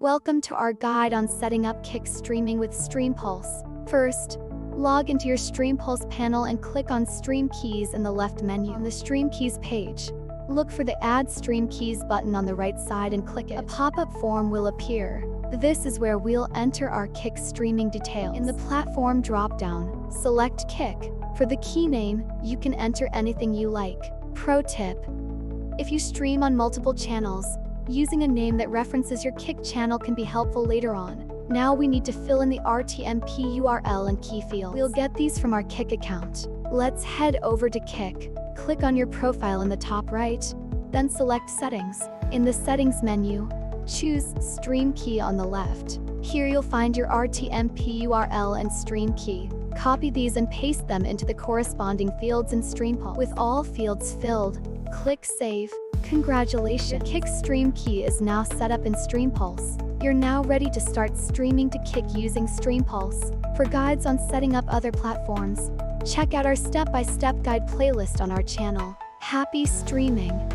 Welcome to our guide on setting up Kick streaming with StreamPulse. First, log into your StreamPulse panel and click on Stream Keys in the left menu. On the Stream Keys page, look for the Add Stream Keys button on the right side and click it. A pop-up form will appear. This is where we'll enter our Kick streaming details. In the platform drop-down, select Kick. For the key name, you can enter anything you like. Pro tip: if you stream on multiple channels, using a name that references your Kick channel can be helpful later on. Now we need to fill in the RTMP URL and key fields. We'll get these from our Kick account. Let's head over to Kick. Click on your profile in the top right, then select Settings. In the Settings menu, choose Stream Key on the left. Here you'll find your RTMP URL and stream key. Copy these and paste them into the corresponding fields in StreamPulse. With all fields filled, click Save. Congratulations! The Kick stream key is now set up in StreamPulse. You're now ready to start streaming to Kick using StreamPulse. For guides on setting up other platforms, check out our step-by-step guide playlist on our channel. Happy streaming!